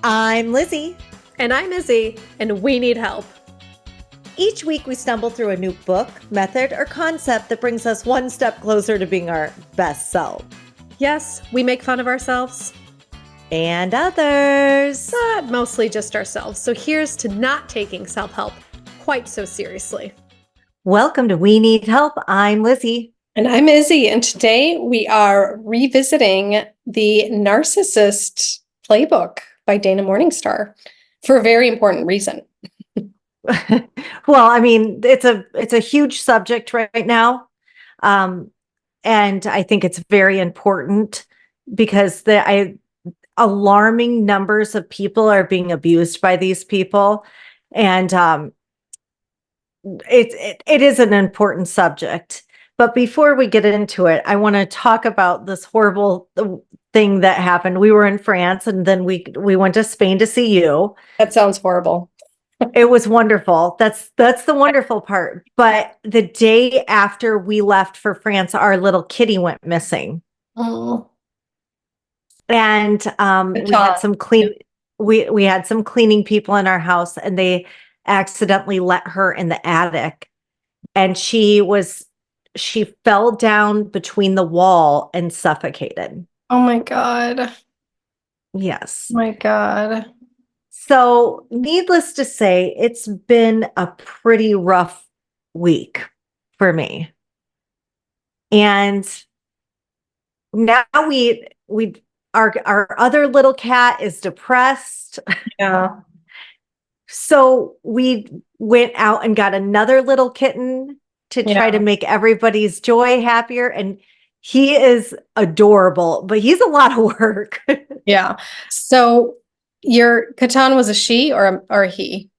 I'm Lizzy. And I'm Izzy, and we need help. Each week we stumble through a new book, method, or concept that brings us one step closer to being our best self. Yes, we make fun of ourselves. And others. But mostly just ourselves. So here's to not taking self-help quite so seriously. Welcome to We Need Help. I'm Lizzy. And I'm Izzy, and today we are revisiting the Narcissist playbook by Dana Morningstar for a very important reason. Well, I mean, it's a huge subject right now. And I think it's very important because alarming numbers of people are being abused by these people. And it is an important subject. But before we get into it, I want to talk about this horrible thing that happened. We were in France and then we went to Spain to see you. That sounds horrible. It was wonderful. That's the wonderful part. But the day after we left for France, our little kitty went missing. Oh. And we had some we had some cleaning people in our house and they accidentally let her in the attic. And she fell down between the wall and suffocated. Oh my God. Yes. My God. So, needless to say, it's been a pretty rough week for me. And now our other little cat is depressed. Yeah. So we went out and got another little kitten to try to make everybody's joy happier. And he is adorable, but he's a lot of work. Yeah. So your Catan was a she or a he?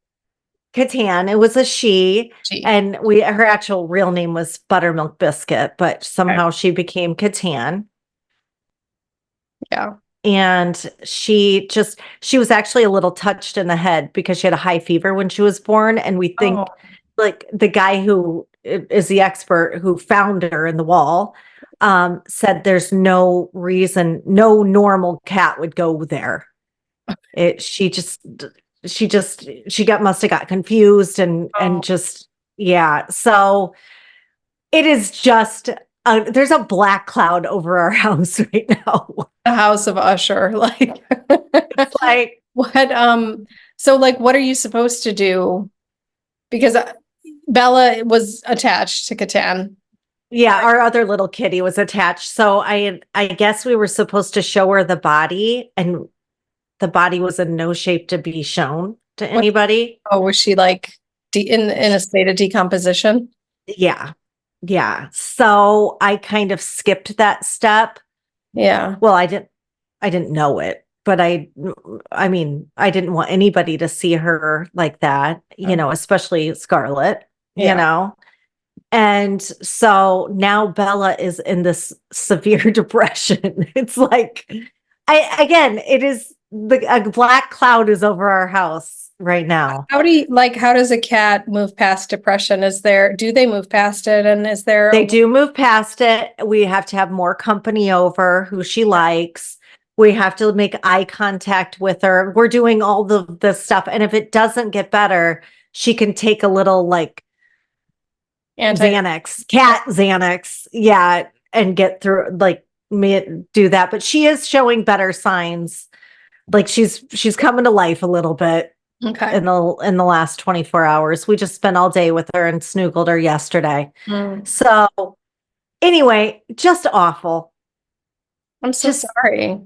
Catan, it was a she. And her actual real name was Buttermilk Biscuit, but somehow she became Catan. Yeah. And she was actually a little touched in the head because she had a high fever when she was born. And we think like the guy who is the expert who found her in the wall, said there's no reason, no normal cat would go there. She must have got confused and just, yeah. So it is just, there's a black cloud over our house right now. The house of Usher. Like, it's like, what, so like, what are you supposed to do? Because Bella was attached to Catan. Yeah, our other little kitty was attached. So I guess we were supposed to show her the body, and the body was in no shape to be shown to anybody. Oh, was she like in a state of decomposition? Yeah. Yeah. So I kind of skipped that step. Yeah. Well, I didn't know it, but I mean, I didn't want anybody to see her like that, especially Scarlett, you know? And so now Bella is in this severe depression. It's like, it is a black cloud is over our house right now. How does a cat move past depression? Do they move past it? And they do move past it. We have to have more company over who she likes. We have to make eye contact with her. We're doing all the stuff. And if it doesn't get better, she can take a little like Xanax, yeah, and get through, like, do that. But she is showing better signs, like she's coming to life a little bit. Okay. In the last 24 hours, we just spent all day with her and snoogled her yesterday. So anyway, just awful. I'm so sorry.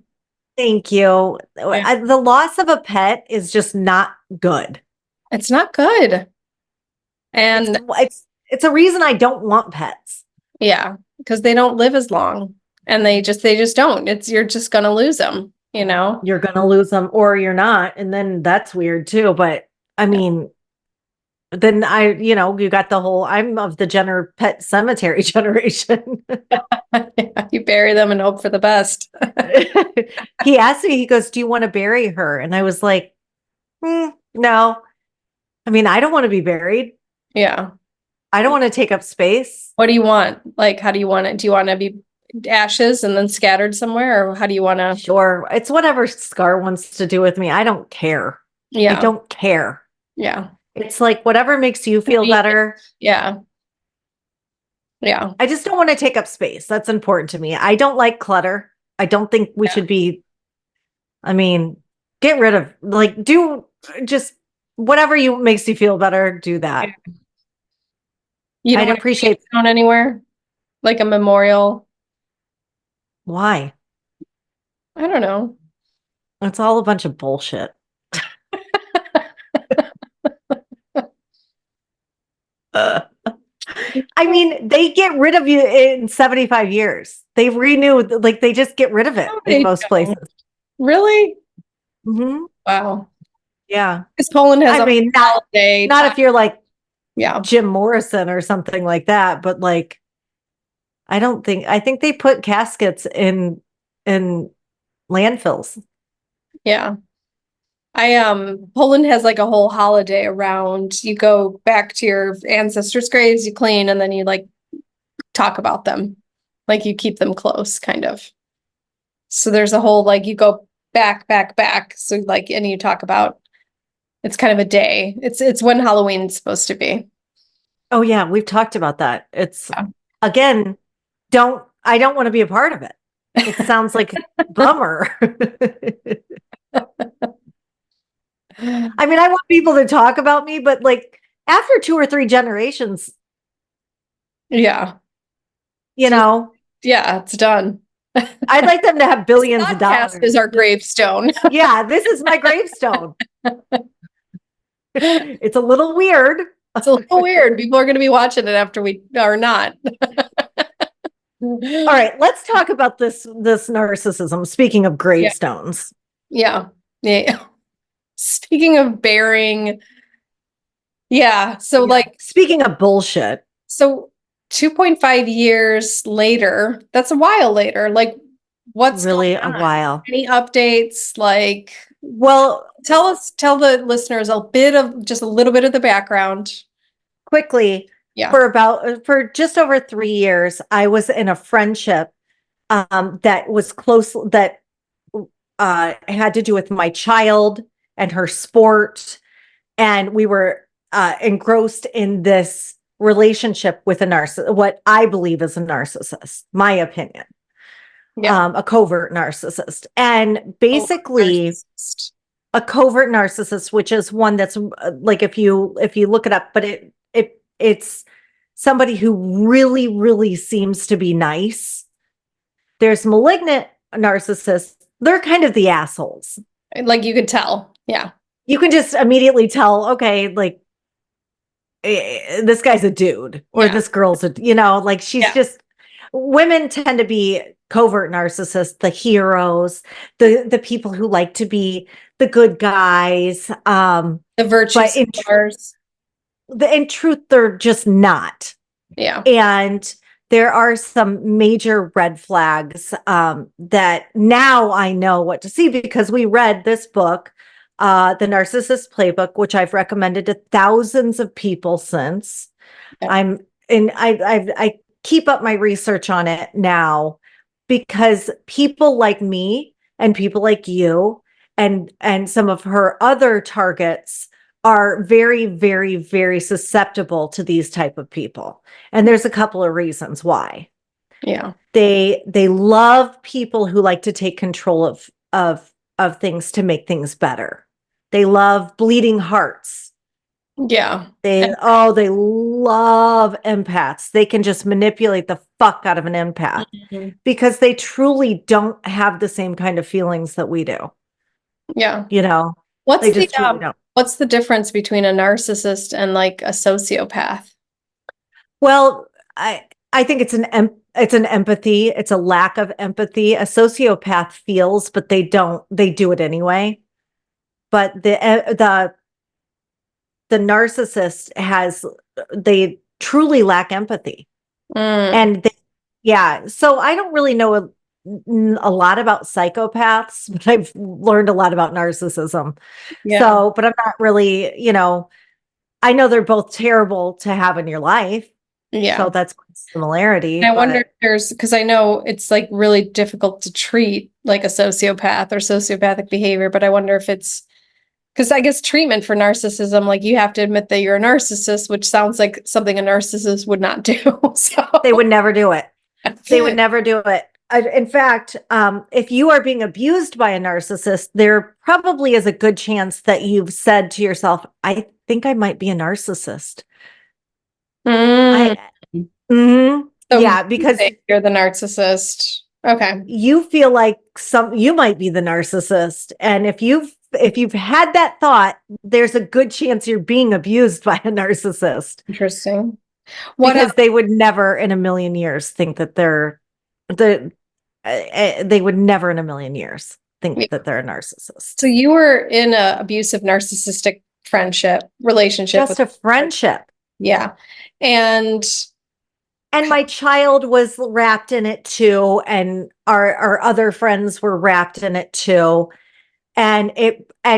Thank you. The loss of a pet is just not good. It's not good, and it's a reason I don't want pets. Yeah, because they don't live as long, and they just don't. You're just gonna lose them, You're gonna lose them, or you're not, and then that's weird too. But I mean, then you got the whole I'm of the pet cemetery generation. Yeah, you bury them and hope for the best. He asked me, he goes, "Do you want to bury her?" And I was like, no. I mean, I don't want to be buried. Yeah. I don't want to take up space. What do you want? Like, how do you want it? Do you want to be ashes and then scattered somewhere, or how do you want to? Sure. It's whatever Scar wants to do with me. I don't care. I Yeah. don't care. Yeah. It's like whatever makes you feel better. Yeah. Yeah. I just don't want to take up space. That's important to me. I don't like clutter. I don't think we should be, I mean, get rid of, like, do just whatever makes you feel better, do that. You don't I'd want appreciate to on anywhere, like a memorial. why. I don't know. It's all a bunch of bullshit. I mean, they get rid of you in 75 years. They renew, like they just get rid of it No, in they most don't. places. Really? Mhm. Wow. Yeah. Because Poland has I a mean, holiday. not if you're like Yeah. Jim Morrison or something like that, but like, I think they put caskets in landfills. Yeah. Poland has like a whole holiday around. You go back to your ancestors' graves, you clean, and then you like talk about them. Like you keep them close, kind of. So there's a whole like you go back. So like and you talk about it's kind of a day. It's when Halloween's supposed to be. Oh yeah, we've talked about that. It's Yeah. again, I don't want to be a part of it. It sounds like a bummer. I mean, I want people to talk about me, but like after 2 or 3 generations, Yeah. you know, Yeah, it's done. I'd like them to have billions of Podcast dollars. is our gravestone. Yeah, this is my gravestone. It's a little weird. It's a little weird. People are going to be watching it after we are not. All right, let's talk about this narcissism. Speaking of gravestones. Yeah. Yeah. Speaking of bearing, yeah. So like, Speaking of bullshit. so 2.5 years later, that's a while later. Like, what's Really going a on? while. Any updates? Like, Well, tell the listeners just a little bit of the background. quickly, Yeah. for just over 3 years, I was in a friendship that was close, that had to do with my child and her sport, and we were engrossed in this relationship with a narcissist, what I believe is a narcissist, my opinion. Yeah. A covert narcissist, and basically Narcissist. a covert narcissist, which is one that's like if you look it up, but it's somebody who really seems to be nice. There's malignant narcissists. They're kind of the assholes. Like you could tell. Yeah. You can just immediately tell, okay, like this guy's a dude or Yeah. this girl's like she's just, women tend to be covert narcissists, the heroes, the people who like to be the good guys. The virtue But in truth, they're just not. Yeah. And there are some major red flags that now I know what to see because we read this book, The Narcissist Playbook, which I've recommended to thousands of people since. Yeah. I keep up my research on it now because people like me and people like you and some of her other targets are very susceptible to these type of people. And there's a couple of reasons why. Yeah. They love people who like to take control of things to make things better. They love bleeding hearts. Yeah. They love empaths. They can just manipulate the fuck out of an empath because they truly don't have the same kind of feelings that we do. Yeah. They just truly don't. What's the difference between a narcissist and like a sociopath? Well, I think it's an empathy. It's a lack of empathy. A sociopath feels, but they don't. They do it anyway. But the narcissist they truly lack empathy. And so I don't really know a lot about psychopaths, but I've learned a lot about narcissism. Yeah. So, but I'm not really, I know they're both terrible to have in your life. Yeah. So that's one similarity. I wonder if there's, because I know it's like really difficult to treat like a sociopath or sociopathic behavior, but I wonder if it's because I guess treatment for narcissism, like you have to admit that you're a narcissist, which sounds like something a narcissist would not do. So they would never do it. They would never do it. In fact, if you are being abused by a narcissist, there probably is a good chance that you've said to yourself, I think I might be a narcissist. Mm. Mhm. So Yeah, because you're the narcissist. Okay. you feel like you might be the narcissist. And if you've had that thought, there's a good chance you're being abused by a narcissist. Interesting. What Because they would never in a million years think that they would never in a million years think that they're a narcissist. So you were in a abusive narcissistic relationship. Just a friendship. Yeah. And my child was wrapped in it too. And our other friends were wrapped in it too. And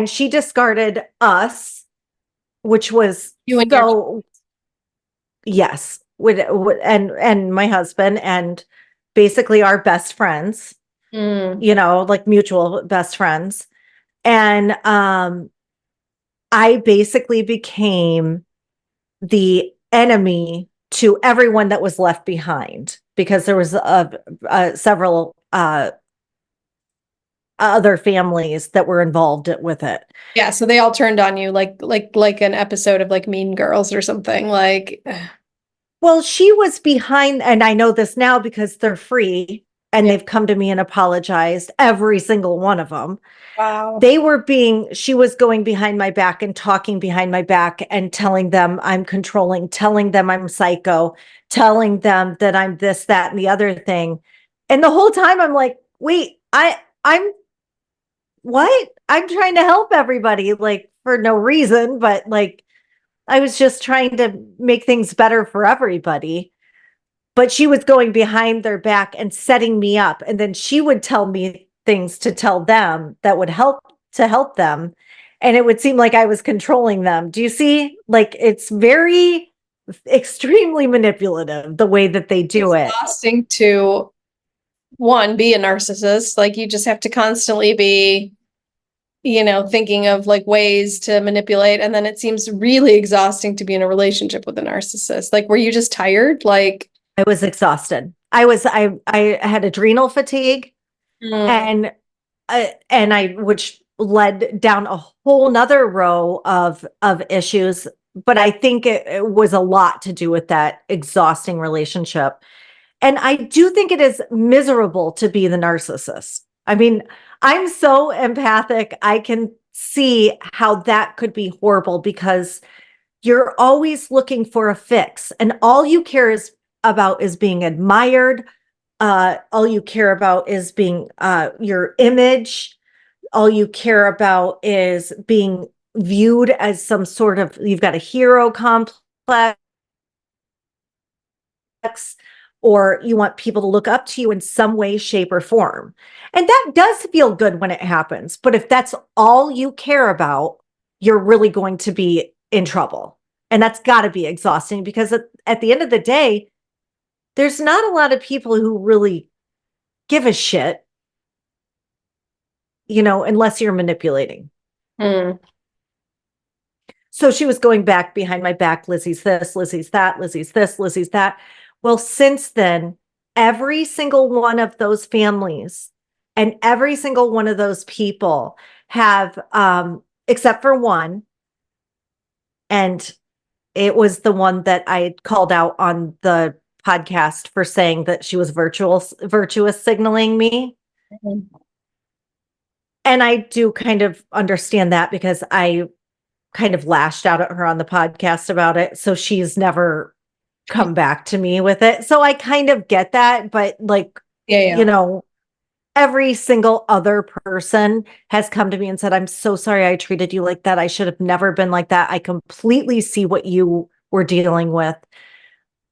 she discarded us, which was you and yes, and my husband and basically our best friends, like mutual best friends. And I basically became the enemy to everyone that was left behind because there was several other families that were involved with it. Yeah, so they all turned on you like an episode of like Mean Girls or something like. Well, she was behind, and I know this now because they're free and they've come to me and apologized, every single one of them. Wow. She was going behind my back and talking behind my back and telling them I'm controlling, telling them I'm psycho, telling them that I'm this, that, and the other thing. And the whole time I'm like, wait, I'm what? I'm trying to help everybody, like for no reason, but like I was just trying to make things better for everybody. But she was going behind their back and setting me up. And then she would tell me things to tell them that would help them. And it would seem like I was controlling them. Do you see? Like it's very extremely manipulative the way that they do it. Exhausting to be a narcissist. Like you just have to constantly be, thinking of like ways to manipulate. And then it seems really exhausting to be in a relationship with a narcissist. Like, were you just tired? Like I was exhausted. I had adrenal fatigue and which led down a whole nother row of issues. But I think it was a lot to do with that exhausting relationship. And I do think it is miserable to be the narcissist. I mean, I'm so empathic. I can see how that could be horrible because you're always looking for a fix and all you care about is being admired. All you care about is being your image. All you care about is being viewed as some sort of, you've got a hero complex, or you want people to look up to you in some way, shape, or form. And that does feel good when it happens. But if that's all you care about, you're really going to be in trouble. And that's got to be exhausting because at the end of the day, there's not a lot of people who really give a shit, unless you're manipulating. So she was going back behind my back. Lizzy's this, Lizzy's that, Lizzy's this, Lizzy's that. Well, since then, every single one of those families and every single one of those people have, except for one, and it was the one that I called out on the podcast for saying that she was virtuous signaling me. And I do kind of understand that because I kind of lashed out at her on the podcast about it. So she's never come back to me with it. So I kind of get that, but like, every single other person has come to me and said, I'm so sorry I treated you like that. I should have never been like that. I completely see what you were dealing with.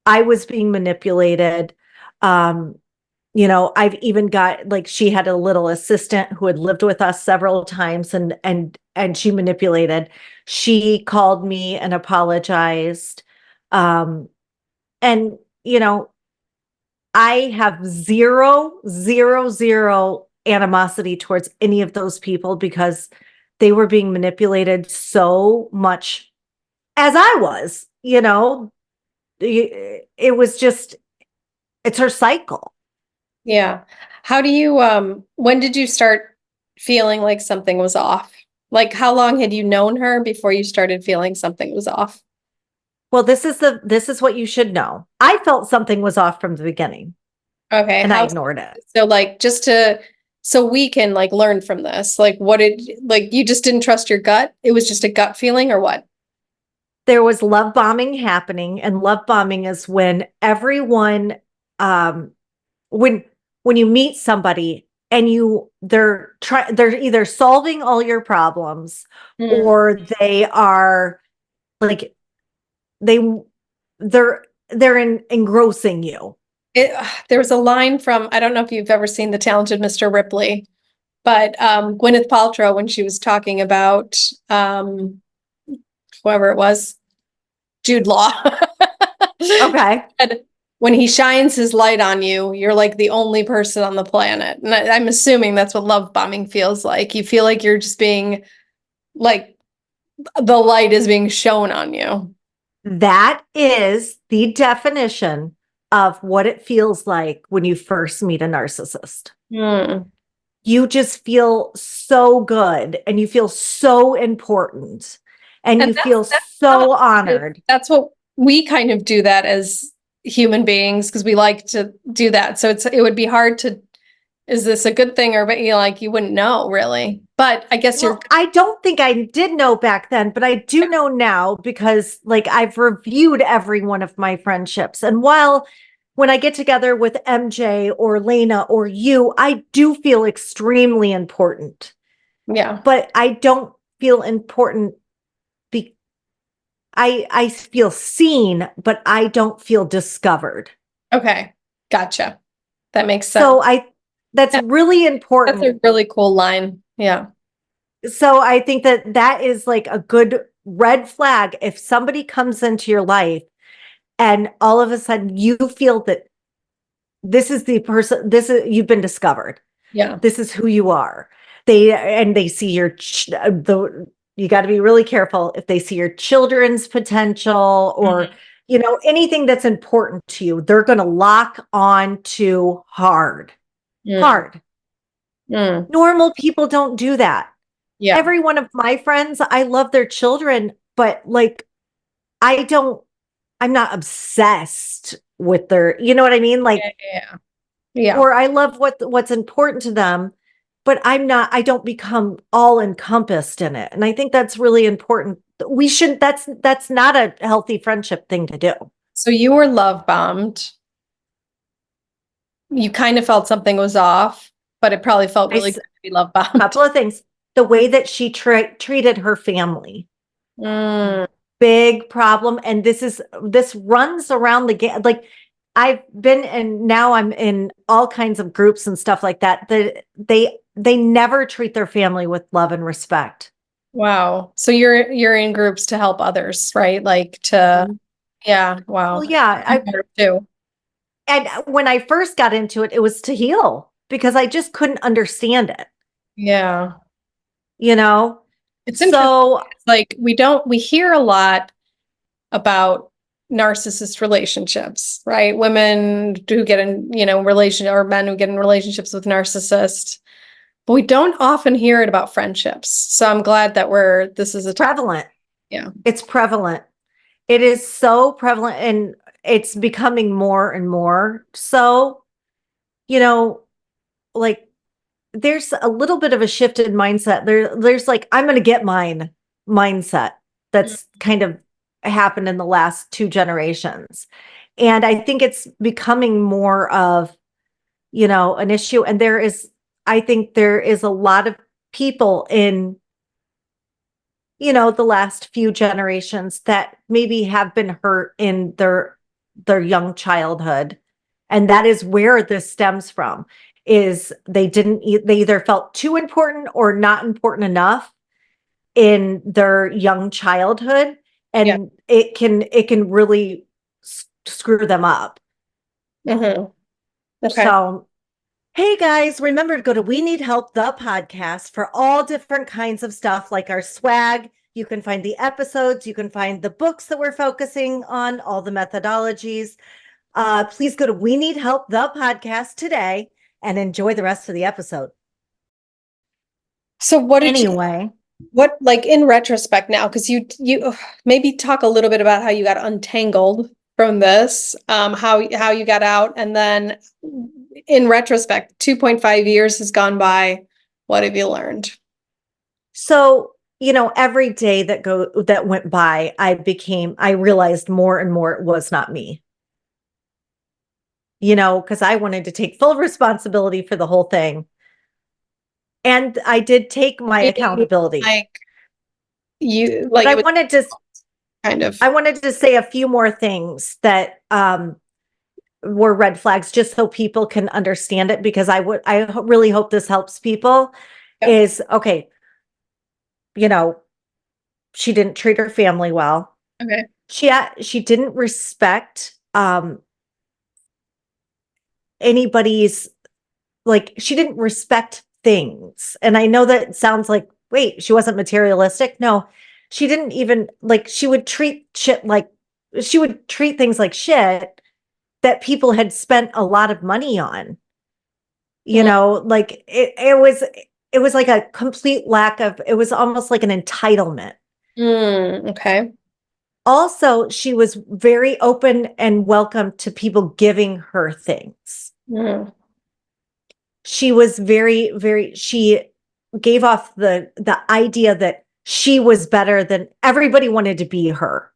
I was being manipulated. I've even got like, she had a little assistant who had lived with us several times and she manipulated. She called me and apologized. And, you know, I have zero animosity towards any of those people because they were being manipulated so much as I was, you know, it was just, it's her cycle. Yeah. How do you, when did you start feeling like something was off? Like, how long had you known her before you started feeling something was off? Well, this is what you should know. I felt something was off from the beginning Okay. and I How, ignored it. so like, so we can like learn from this, like, like, you just didn't trust your gut? It was just a gut feeling or what? There was love bombing happening, and love bombing is when everyone, um, when you meet somebody and they're either solving all your problems Mm. or they are like they they're engrossing you. It, there was a line from, I don't know if you've ever seen The Talented Mr. Ripley, but Gwyneth Paltrow, when she was talking about whoever it was, Jude Law. Okay. And when he shines his light on you, you're like the only person on the planet. And I'm assuming that's what love bombing feels like. You feel like you're just being like the light is being shown on you. That is the definition of what it feels like when you first meet a narcissist. Hmm. You just feel so good and you feel so important and And you feel that's so honored. that's what we kind of do that as human beings because we like to do that. So it would be hard to, is this a good thing or, but you like, you wouldn't know really. But I guess you're, Well, I don't think I did know back then, but I do know now because like I've reviewed every one of my friendships. And while when I get together with MJ or Lena or you, I do feel extremely important, yeah. but I don't feel important. Be I feel seen, but I don't feel discovered. Okay. Gotcha. That makes sense. So that's Yeah, really that's a important. really cool line. Yeah. So I think that that is like a good red flag if somebody comes into your life and all of a sudden you feel that this is the person, this is, you've been discovered. Yeah. This is who you are. They see you got to be really careful if they see your children's potential or, Mhm. you know, anything that's important to you, they're going to lock on to hard, Mm. hard. Mm. Normal people don't do that. Yeah. Every one of my friends, I love their children, but like, I don't, I'm not obsessed with their, you know what I mean? Like, Yeah. Yeah. or I love what's important to them, but I don't become all encompassed in it. And I think that's really important. We shouldn't, that's not a healthy friendship thing to do. So you were love bombed. You kind of felt something was off, but it probably felt really good to be love bombed. Couple of things. The way that she treated her family, Mm. big problem. And this runs around the game. Like I've been and now I'm in all kinds of groups and stuff like that. They never treat their family with love and respect. Wow. So you're in groups to help others, right? Like to, yeah, wow. Well, yeah, I'm there too. and when I first got into it, it was to heal because I just couldn't understand it, Yeah. you know? It's interesting. So It's like we hear a lot about narcissist relationships, right? Women who get in, or men who get in relationships with narcissists, but we don't often hear it about friendships. So I'm glad that this is a topic. prevalent. Yeah. It's prevalent. It is so prevalent and it's becoming more and more. So, you know, like there's a little bit of a shifted mindset. There's like, I'm going to get mine mindset that's kind of happened in the last 2 generations. And I think it's becoming more of, you know, an issue. And I think there is a lot of people in, you know, the last few generations that maybe have been hurt in their young childhood. And that is where this stems from, is they either felt too important or not important enough in their young childhood. Yeah. And it can really screw them up. Okay. So, hey guys, remember to go to We Need Help, the podcast, for all different kinds of stuff like our swag. You can find the episodes, you can find the books that we're focusing on, all the methodologies. Please go to We Need Help, the podcast today, and enjoy the rest of the episode. So what did Anyway, what, like, in retrospect now, because you maybe talk a little bit about how you got untangled from this, how you got out, and then in retrospect, 2.5 years has gone by. What have you learned? so every day that went by, I realized more and more it was not me. Because I wanted to take full responsibility for the whole thing. And I did take my accountability. But I wanted to say a few more things that were red flags, just so people can understand it, because I really hope this helps people. Yep. Is okay. She didn't treat her family well. Okay. She didn't respect anybody's, like, she didn't respect things. And I know that sounds like, wait, she wasn't materialistic. No, she didn't even, like, she would treat things like shit that people had spent a lot of money on. Like it was like a complete lack of, it was almost like an entitlement. Okay. Also, she was very open and welcome to people giving her things. She was she gave off the idea that she was better than everybody. Wanted to be her.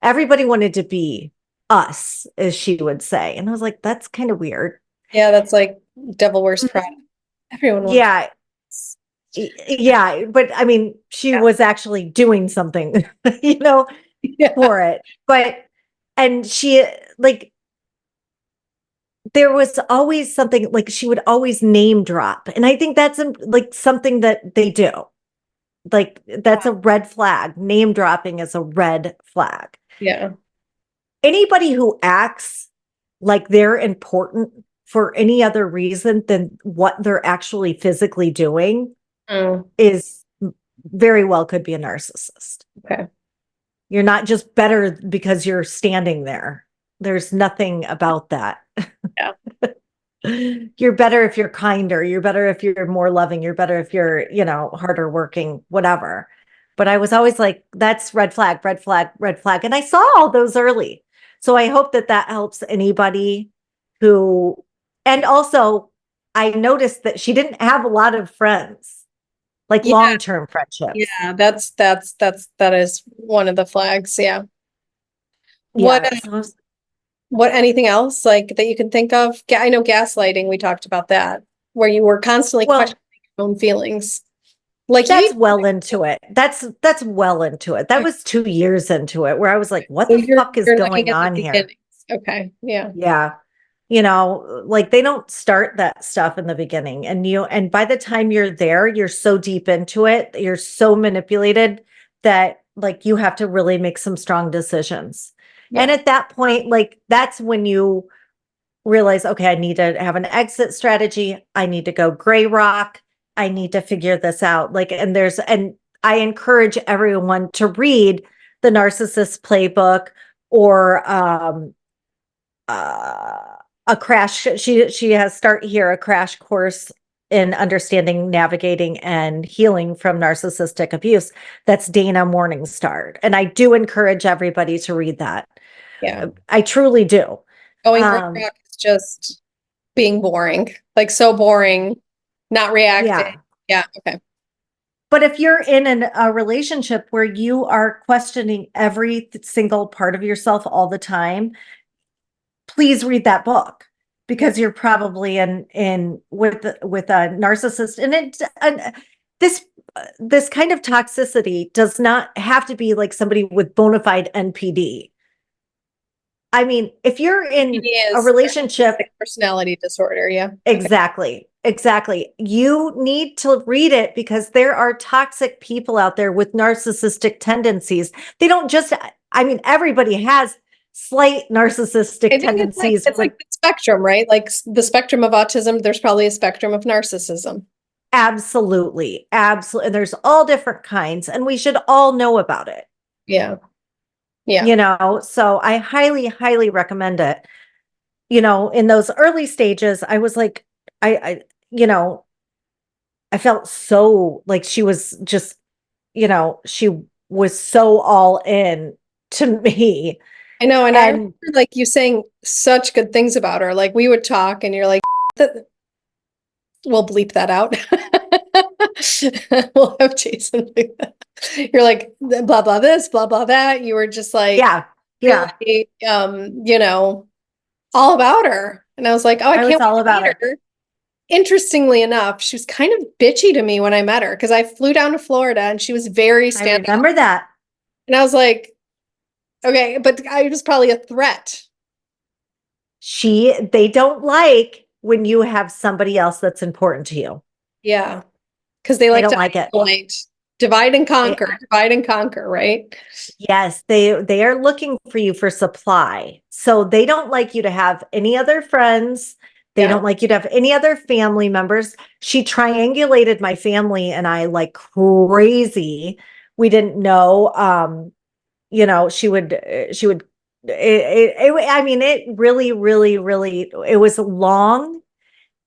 Everybody wanted to be us, as she would say. And I was like, that's kind of weird. Yeah, that's like Devil Wears Prada. Everyone wants. Yeah, but I mean, she was actually doing something, for it. But, and she, like, there was always something, like, she would always name drop. And I think that's like something that they do. Like, that's a red flag. Name dropping is a red flag. Yeah. Anybody who acts like they're important for any other reason than what they're actually physically doing is very well could be a narcissist. Okay. You're not just better because you're standing there. There's nothing about that. Yeah. You're better if you're kinder. You're better if you're more loving. You're better if you're, harder working, whatever. But I was always like, that's red flag, red flag, red flag. And I saw all those early. So I hope that helps anybody who, and also I noticed that she didn't have a lot of friends, like long-term friendships. Yeah, that is one of the flags. Yeah. What anything else like that you can think of? I know gaslighting, we talked about that, where you were constantly questioning your own feelings. Like, that's well into it. That's well into it. That was 2 years into it, where I was like, what the fuck is going on here? Okay. Yeah. Yeah. Like, they don't start that stuff in the beginning. And by the time you're there, you're so deep into it, you're so manipulated that, like, you have to really make some strong decisions. Yeah. And at that point, like, that's when you realize, okay, I need to have an exit strategy. I need to go gray rock. I need to figure this out. Like, and I encourage everyone to read the Narcissist Playbook, or a crash. She has a crash course in understanding, navigating, and healing from narcissistic abuse. That's Dana Morningstar. And I do encourage everybody to read that. Yeah. I truly do. Going gray rock is just being boring, like, so boring, not reacting. Yeah. Okay. But if you're in a relationship where you are questioning every single part of yourself all the time, please read that book, because you're probably in with a narcissist. And this kind of toxicity does not have to be like somebody with bona fide NPD. I mean, if you're in a relationship, personality disorder. Yeah. Exactly. Exactly. You need to read it, because there are toxic people out there with narcissistic tendencies. They don't just, I mean, everybody has slight narcissistic I think tendencies. it's like the spectrum, right? Like the spectrum of autism, there's probably a spectrum of narcissism. Absolutely. Absolutely. And there's all different kinds, and we should all know about it. Yeah. Yeah. You know, so I highly, highly recommend it. You know, in those early stages, I was like, you know, I felt so like she was just, you know, she was so all in to me. I know. And I And remember like you saying such good things about her. Like we would talk and you're like, we'll bleep that out. We'll have Jason do that. You're like, blah, blah, this, blah, blah, that. You were just like, yeah, yeah, really, you know, all about her. And I was like, oh, I I was can't all wait to about meet it. her. Interestingly enough, she was kind of bitchy to me when I met her because I flew down to Florida and she was very I standoffish. remember that. And I was like, okay, but I was probably a threat. They don't like when you have somebody else that's important to you. Yeah. Because they They like don't to like it. isolate, divide and conquer, right? Yes, they are looking for you for supply. So they don't like you to have any other friends. They Yeah. don't like you to have any other family members. She triangulated my family and I like crazy. We didn't know you know, I mean it really really really it was long,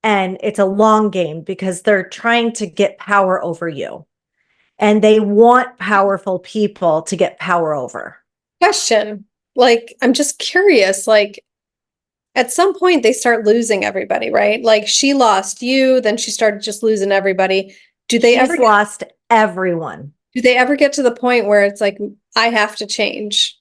and it's a long game because they're trying to get power over you. And they want powerful people to get power over. Question. Like, I'm just curious, like, at some point they start losing everybody, right? Like she lost you, then she started just losing everybody. She's lost everyone. Do they ever get to the point where it's like, I have to change?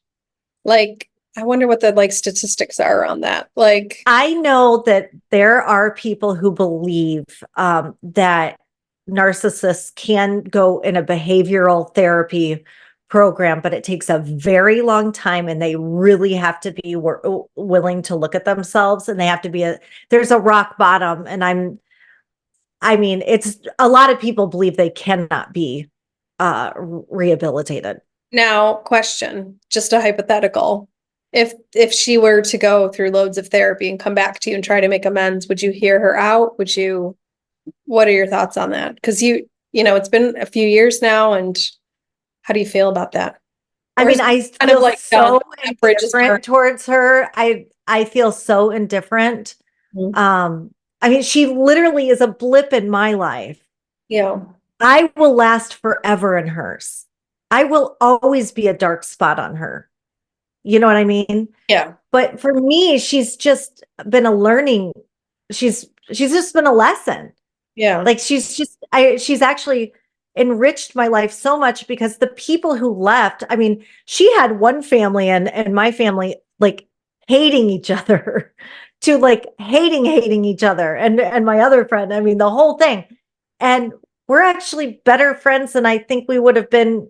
Like, I wonder what the like statistics are around that. Like, I know that there are people who believe that narcissists can go in a behavioral therapy program, but it takes a very long time, and they really have to be willing to look at themselves, and they have to be there's a rock bottom. And I mean, it's a lot of people believe they cannot be rehabilitated. now, question, just a hypothetical. If she were to go through loads of therapy and come back to you and try to make amends, would you hear her out? What are your thoughts on that? Because you know, it's been a few years now, and how do you feel about that? I Or mean, is it I kind feel of like so that bridge is burned? indifferent towards her. I feel so indifferent. Mhm. I mean, she literally is a blip in my life. Yeah. I will last forever in hers. I will always be a dark spot on her. You know what I mean? Yeah. But for me, she's just been a learning. She's just been a lesson. Yeah. Like she's actually enriched my life so much, because the people who left, I mean, she had one family and my family like hating each other to like hating each other, and my other friend, I mean, the whole thing. And we're actually better friends than I think we would have been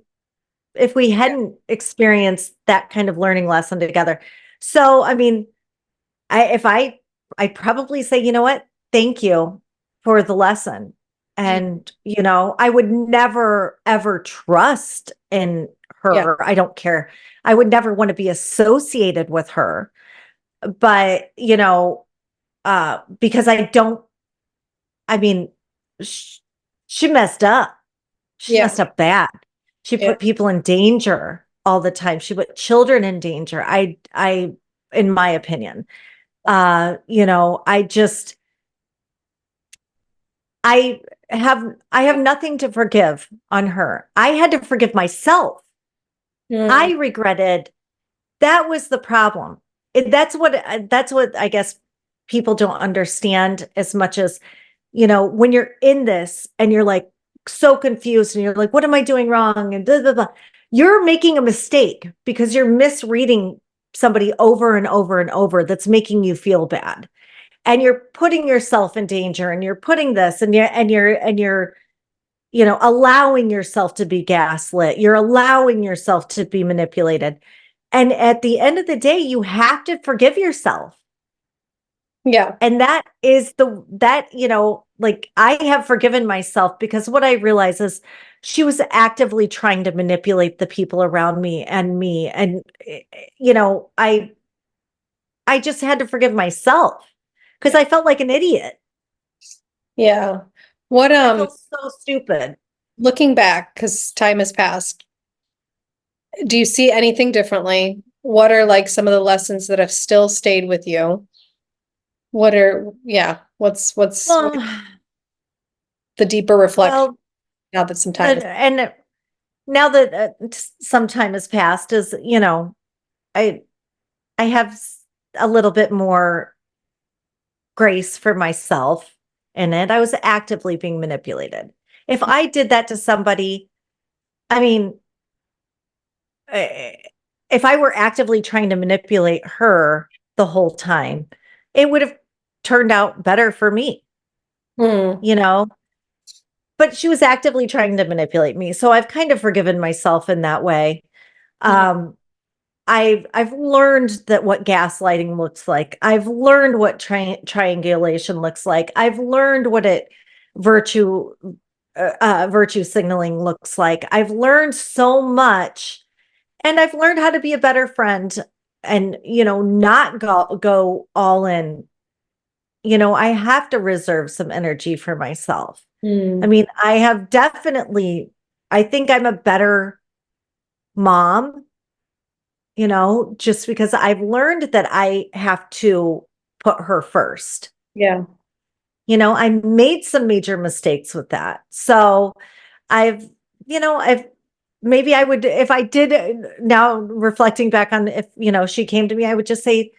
if we hadn't experienced that kind of learning lesson together. So, I mean, I'd probably say, you know what? Thank you for the lesson. And, you know, I would never, ever trust in Yeah. her. I don't care. I would never want to be associated with her. But, you know, because I mean, she messed up. She Yeah. messed up bad. She Yeah. put people in danger all the time. She put children in danger. In my opinion, you know, I have nothing to forgive on her. I had to forgive myself. I Mm. regretted. That was the problem. That's what I guess people don't understand as much as, you know, when you're in this and you're like so confused and you're like, what am I doing wrong? And blah, blah, blah. You're making a mistake because you're misreading somebody over and over and over that's making you feel bad. And you're putting yourself in danger, and you're putting this, and you're you know, allowing yourself to be gaslit. You're allowing yourself to be manipulated. And at the end of the day, you have to forgive yourself. Yeah. And you know, like I have forgiven myself, because what I realize is she was actively trying to manipulate the people around me. And, you know, I just had to forgive myself because I felt like an idiot. Yeah. What, I felt so stupid. looking back, because time has passed, do you see anything differently? What are like some of the lessons that have still stayed with you? What are, yeah, what's Well, the deeper reflection well, now that some time has, and now that some time has passed, is, I I have a little bit more grace for myself in it. I was actively being manipulated. If I did that to somebody, I mean, eh, if I were actively trying to manipulate her the whole time, it would have turned out better for me, Hmm, you know? But she was actively trying to manipulate me. So I've kind of forgiven myself in that way. mhm, Um, I've learned that what gaslighting looks like. I've learned what triangulation looks like. I've learned what virtue virtue signaling looks like. I've learned so much, and I've learned how to be a better friend and, not go all in. I have to reserve some energy for myself. I hmm, mean, I think I'm a better mom, just because I've learned that I have to put her first. yeah. I made some major mistakes with that. So I've, I've maybe I would, if I did now reflecting back on, if, she came to me, I would just say,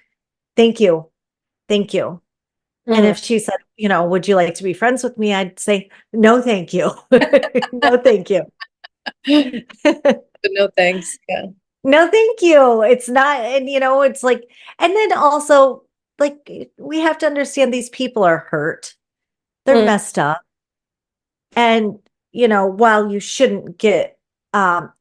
thank you. Thank you. And Hmm. if she said, would you like to be friends with me? I'd say, no, thank you. No, thank you. No thanks. Yeah. No, thank you. It's not, and it's like, and then also, like, we have to understand these people are hurt. They're Hmm, messed up. And, while you shouldn't get,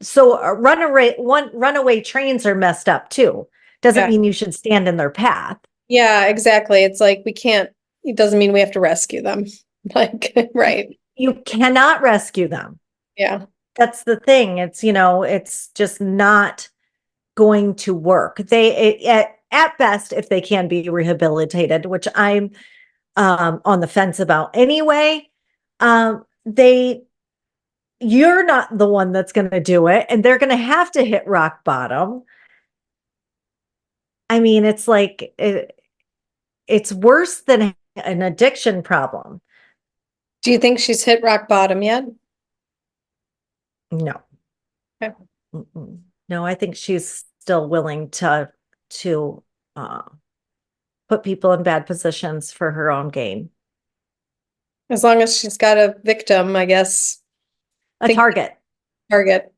so runaway trains are messed up too. Doesn't yeah. mean you should stand in their path. Yeah, exactly. It's like we can't, it doesn't mean we have to rescue them. Like, right. You cannot rescue them. Yeah. That's the thing. It's just not going to work. At best, if they can be rehabilitated, which I'm on the fence about anyway, they you're not the one that's going to do it, and they're going to have to hit rock bottom. I mean, it's worse than an addiction problem. Do you think she's hit rock bottom yet? No. Okay. Mm-mm. No, I think she's still willing to uh, put people in bad positions for her own gain. As long as she's got a victim, I guess. A Think target. target.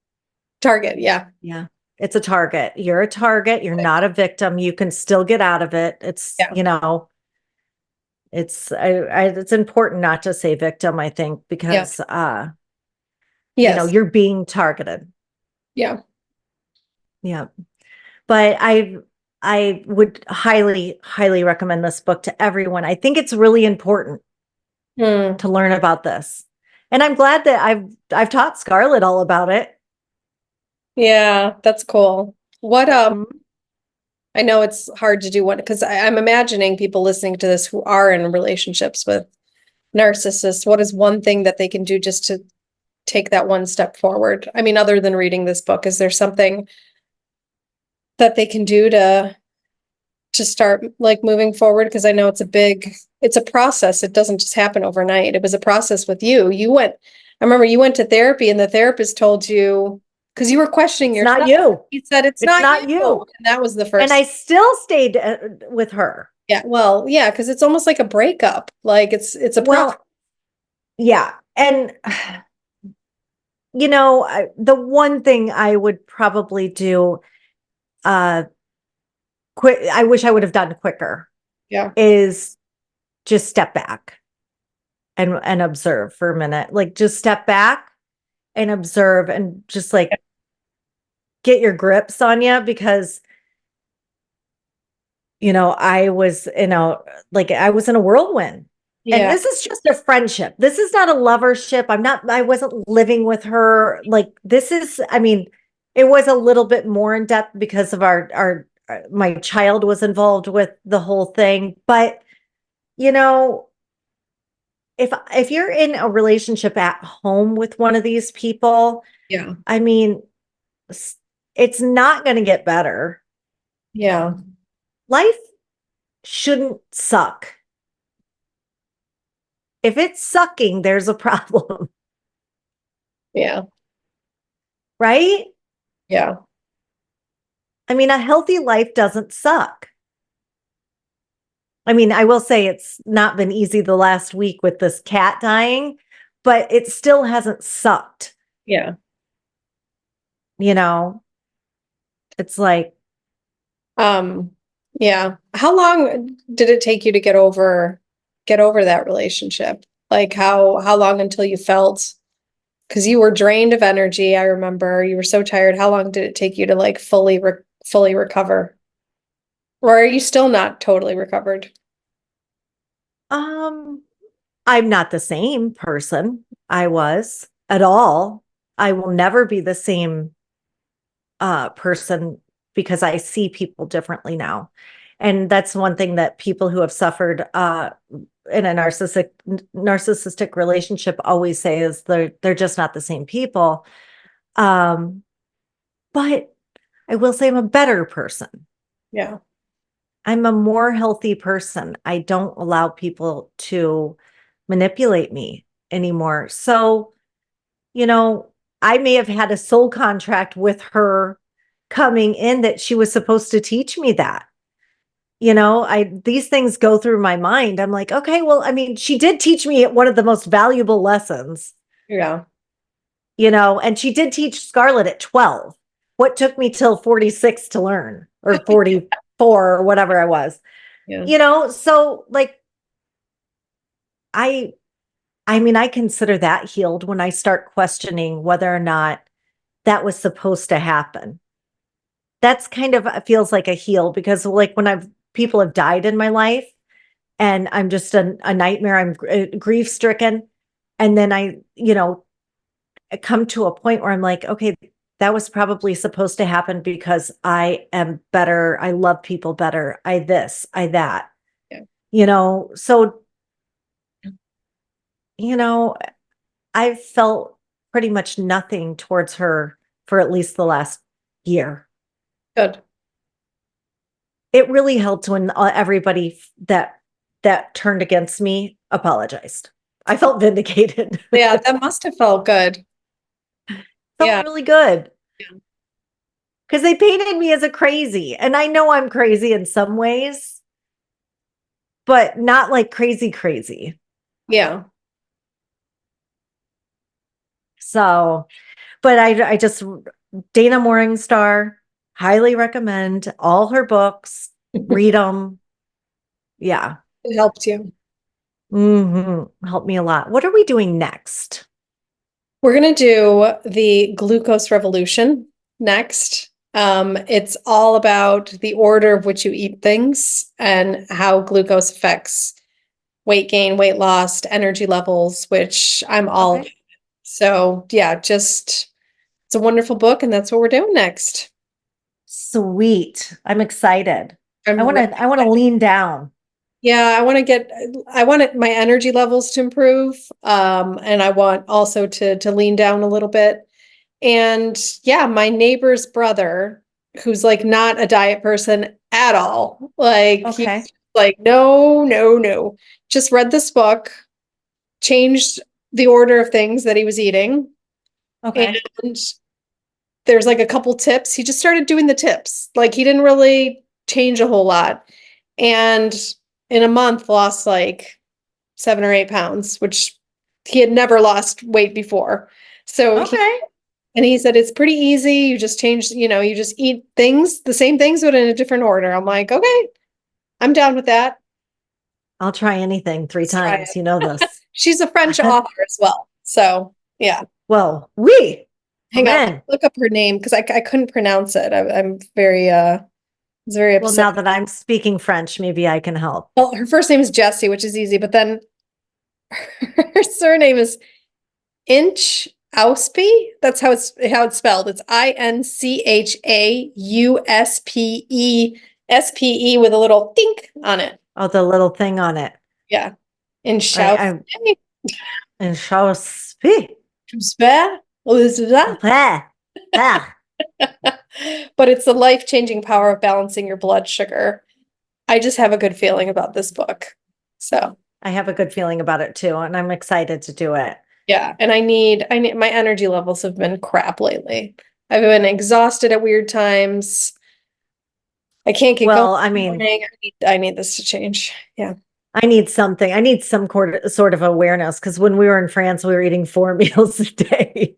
Target, yeah. Yeah. It's a target. You're a target. You're not a victim. You can still get out of it. Yeah. It's important not to say victim, I think, Yeah. because Yes. you're being targeted. Yeah. Yeah. But I would highly, highly recommend this book to everyone. I think it's really important Hmm. to learn about this. And I'm glad that I've taught Scarlett all about it. Yeah, that's cool. What Mhm. I know it's hard to do one because I'm imagining people listening to this who are in relationships with narcissists. What is one thing that they can do just to take that one step forward? I mean, other than reading this book, is there something that they can do to start like moving forward? Because I know it's a process. It doesn't just happen overnight. It was a process with you. I remember you went to therapy and the therapist told you, because you were questioning It's not yourself. you. He said, it's It's not not you. you. And that was the And first. I still stayed with her. Yeah, well, yeah, because it's almost like a breakup. Like it's a process. Well, yeah. And the one thing I would probably do uh quick I wish I would have done quicker Yeah. is just step back and observe for a minute. Like, just step back and observe and just like get your grips on you, because I was I was in a whirlwind. And Yeah. this is just a friendship. This is not a lovership. I wasn't living with her. Like, this is, I mean, it was a little bit more in depth because of my child was involved with the whole thing. But, you know, if you're in a relationship at home with one of these people, Yeah. I mean, it's not going to get better. Yeah. Life shouldn't suck. If it's sucking, there's a problem, Yeah. right? Yeah. I mean, a healthy life doesn't suck. I mean, I will say it's not been easy the last week with this cat dying, but it still hasn't sucked. Yeah. You know, it's like, Yeah. How long did it take you to get over that relationship? Like how long until you felt, because you were drained of energy, I remember you were so tired. How long did it take you to like fully recover? Or are you still not totally recovered? um, I'm not the same person I was at all. I will never be the same person because I see people differently now. And that's one thing that people who have suffered in a narcissistic relationship always say is they're just not the same people. Um, but I will say I'm a better person. Yeah. I'm a more healthy person. I don't allow people to manipulate me anymore. So, you know, I may have had a soul contract with her coming in that she was supposed to teach me that. You know, these things go through my mind. I'm like, okay, well, I mean, she did teach me one of the most valuable lessons, Yeah. you know, and she did teach Scarlett at 12. What took me till 46 to learn, or 44 or whatever I was. Yeah. You know, so like I I mean, I consider that healed when I start questioning whether or not that was supposed to happen. That's kind of feels like a heal because like when people have died in my life and I'm just a nightmare, I'm grief stricken. And then I come to a point where I'm like, okay, that was probably supposed to happen because I am better. I love people better. I this, I that, Yeah. so, you know, I've felt pretty much nothing towards her for at least the last year. Good. It really helped when everybody that turned against me apologized. I felt vindicated. Yeah, that must have felt good. Felt Yeah. really good Yeah. because they painted me as a crazy, and I know I'm crazy in some ways, but not like crazy crazy. Yeah. So, but I just Dana Morningstar, highly recommend all her books. Read them. Yeah. It helped you. Helped me a lot. What are we doing next? We're going to do the glucose revolution next. It's all about the order of which you eat things and how glucose affects weight gain, weight loss, energy levels, which I'm all. Okay. So yeah, just it's a wonderful book, and that's what we're doing next. Sweet. I'm excited. I I'm want re- to I want to lean down. yeah, I want my energy levels to improve. And I want also to lean down a little bit. And yeah, my neighbor's brother, who's like not a diet person at all, like Okay. he's like, no, no, no. Just read this book, changed the order of things that he was eating. Okay. And there's like a couple tips. He just started doing the tips. Like he didn't really change a whole lot. And in a month lost like 7 or 8 pounds, which he had never lost weight before. So Okay. he said it's pretty easy. You just change, you just eat things, the same things, but in a different order. I'm like, okay, I'm down with that. I'll try anything three Let's try times. You know it. this. She's a French author as well. So yeah. Well, we Hang on, amen. look up her name because I couldn't pronounce it. I'm very was very Well, upset. now that I'm speaking French, maybe I can help. Well, her first name is Jessie, which is easy, but then her surname is Inch. Inchauspe. That's how it's spelled. It's INCHAUSPE with a little dink on it. Oh, the little thing on it. Yeah. Inchauspe. And show speak. But it's the life-changing power of balancing your blood sugar. I just have a good feeling about this book. So I have a good feeling about it too, and I'm excited to do it. yeah, and I need my energy levels have been crap lately. I've been exhausted at weird times. I can't get going. I mean, I need this to change. Yeah. I need something. I need some sort of awareness, because when we were in France, we were eating 4 meals a day.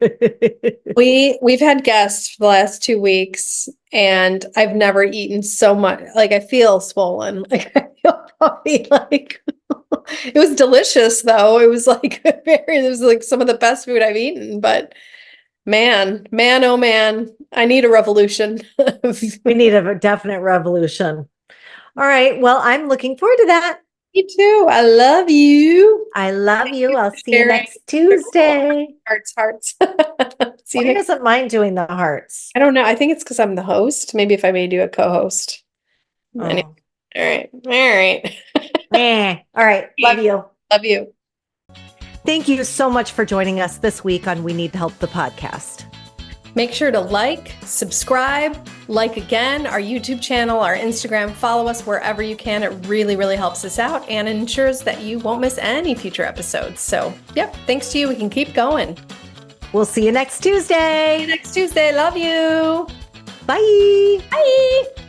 We've had guests for the last 2 weeks, and I've never eaten so much. Like, I feel swollen. Like, I feel puffy. Like, it was delicious though. It was like it was like some of the best food I've eaten. But man, oh man, I need a revolution. We need a definite revolution. All right. Well, I'm looking forward to that. Me too. I love you. I love you. I'll see you next Tuesday. Hearts. See Who doesn't mind doing the hearts? I don't know. I think it's because I'm the host. Maybe if I made you a co-host. Oh. Anyway. All right. All right. Love you. Love you. Thank you so much for joining us this week on We Need Help, the podcast. Make sure to like, subscribe, like again, our YouTube channel, our Instagram, follow us wherever you can. It really, really helps us out and ensures that you won't miss any future episodes. So, yep, thanks to you, we can keep going. We'll see you next Tuesday. Love you. Bye. Bye.